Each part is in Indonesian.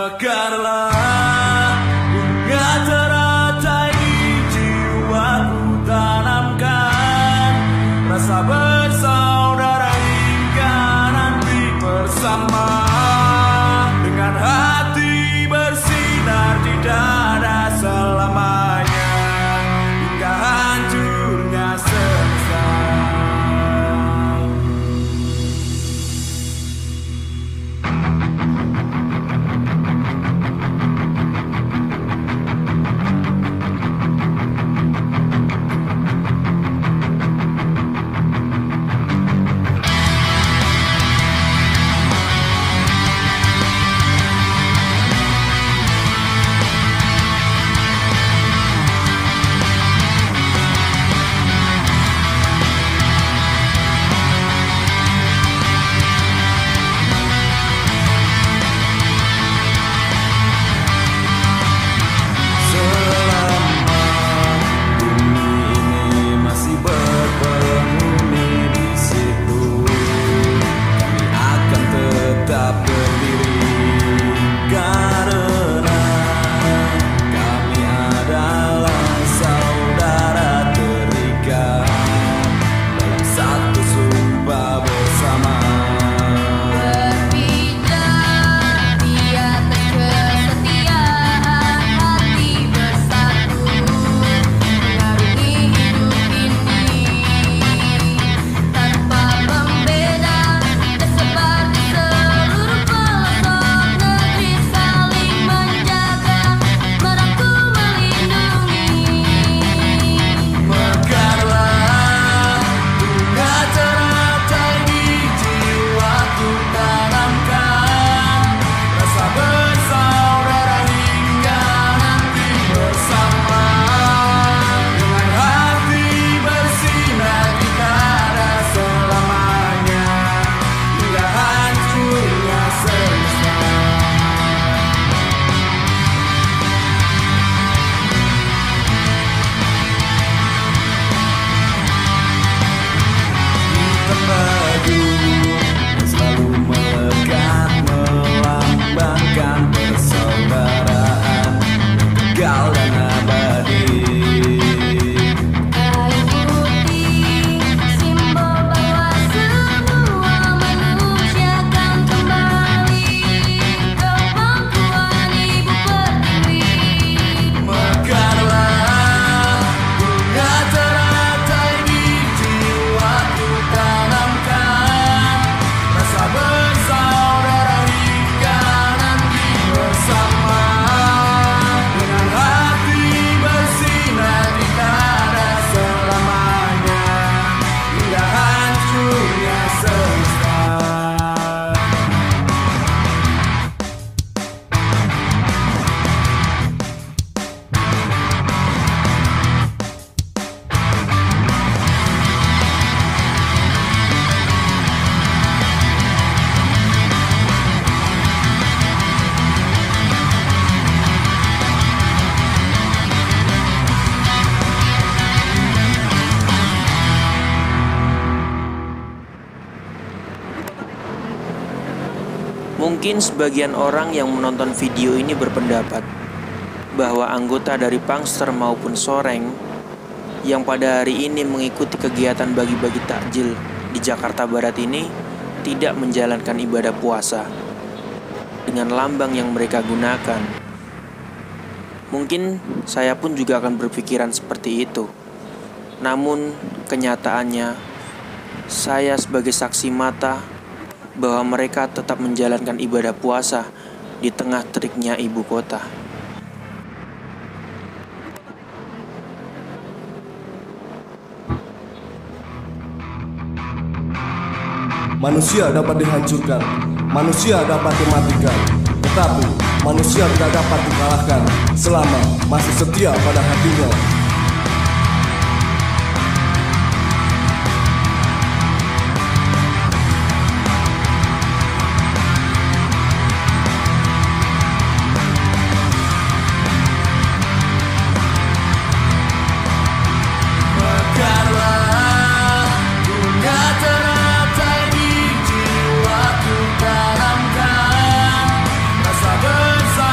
Mekarlah bunga teratai di jiwaku, tanamkan rasa bersaudara hingga nanti bersama. Dengan hati bersinar di dada selamanya, hingga hancurnya semesta. Mungkin sebagian orang yang menonton video ini berpendapat bahwa anggota dari Pangster maupun Soreng yang pada hari ini mengikuti kegiatan bagi-bagi takjil di Jakarta Barat ini tidak menjalankan ibadah puasa dengan lambang yang mereka gunakan. Mungkin saya pun juga akan berpikiran seperti itu. Namun kenyataannya, saya sebagai saksi mata bahwa mereka tetap menjalankan ibadah puasa di tengah teriknya ibu kota. Manusia dapat dihancurkan, manusia dapat dimatikan, tetapi manusia tidak dapat dikalahkan selama masih setia pada hatinya. Bersama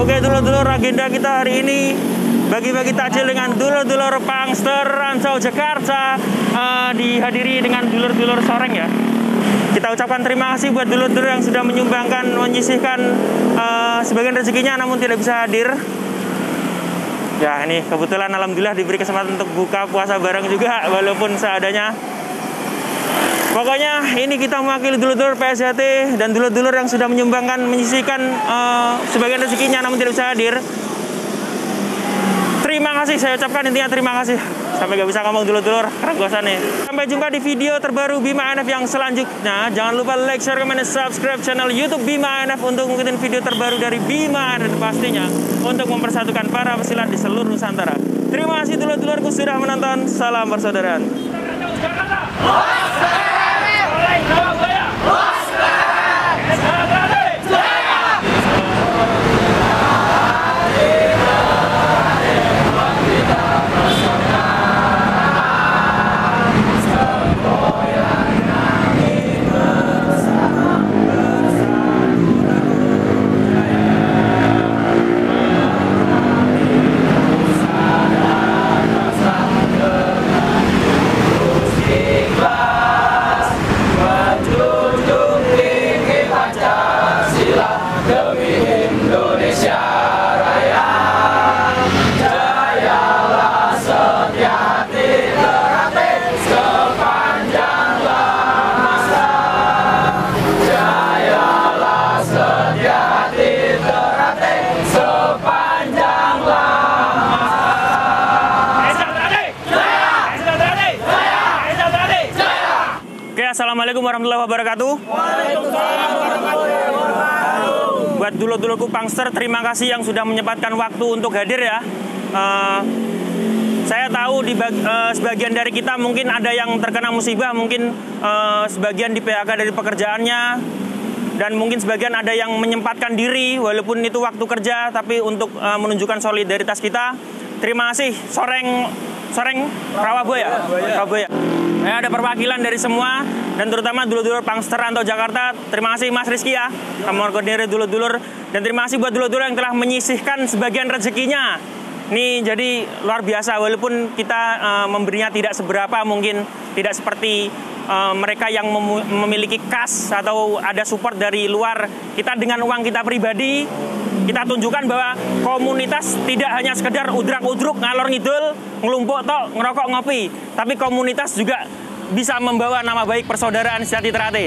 Oke dulur-dulur, agenda kita hari ini bagi-bagi takjil dengan dulur-dulur Pangster Ancol Jakarta, dihadiri dengan dulur-dulur Soreng ya. Kita ucapkan terima kasih buat dulur-dulur yang sudah menyumbangkan, menyisihkan sebagian rezekinya namun tidak bisa hadir. Ya ini kebetulan alhamdulillah diberi kesempatan untuk buka puasa bareng juga walaupun seadanya. Pokoknya ini kita mewakili dulur-dulur PSHT dan dulur-dulur yang sudah menyumbangkan, menyisihkan sebagian rezekinya namun tidak bisa hadir. Terima kasih, saya ucapkan intinya terima kasih. Sampai gak bisa ngomong dulur-dulur, keregosan nih. Sampai jumpa di video terbaru Bima NF yang selanjutnya. Jangan lupa like, share, comment, dan subscribe channel YouTube Bima NF untuk ngikutin video terbaru dari Bima NF pastinya untuk mempersatukan para pesilat di seluruh Nusantara. Terima kasih dulur-dulurku sudah menonton. Salam persaudaraan. Assalamualaikum warahmatullahi wabarakatuh. Waalaikumsalam warahmatullahi wabarakatuh. Buat dulur-dulurku Pangster, terima kasih yang sudah menyempatkan waktu untuk hadir ya. Saya tahu di sebagian dari kita mungkin ada yang terkena musibah, mungkin sebagian di PHK dari pekerjaannya, dan mungkin sebagian ada yang menyempatkan diri walaupun itu waktu kerja, tapi untuk menunjukkan solidaritas kita. Terima kasih Soreng Rawabuaya. Ada perwakilan dari semua dan terutama dulur-dulur Pangster Ancol Jakarta. Terima kasih Mas Rizky ya, kamu koordinir dulur-dulur, dan terima kasih buat dulur-dulur yang telah menyisihkan sebagian rezekinya. Nih jadi luar biasa walaupun kita memberinya tidak seberapa, mungkin tidak seperti mereka yang memiliki kas atau ada support dari luar. Kita dengan uang kita pribadi, kita tunjukkan bahwa komunitas tidak hanya sekedar udrak-udruk, ngalor ngidul, ngelumpuk tok, ngerokok ngopi, tapi komunitas juga bisa membawa nama baik persaudaraan sejati terate.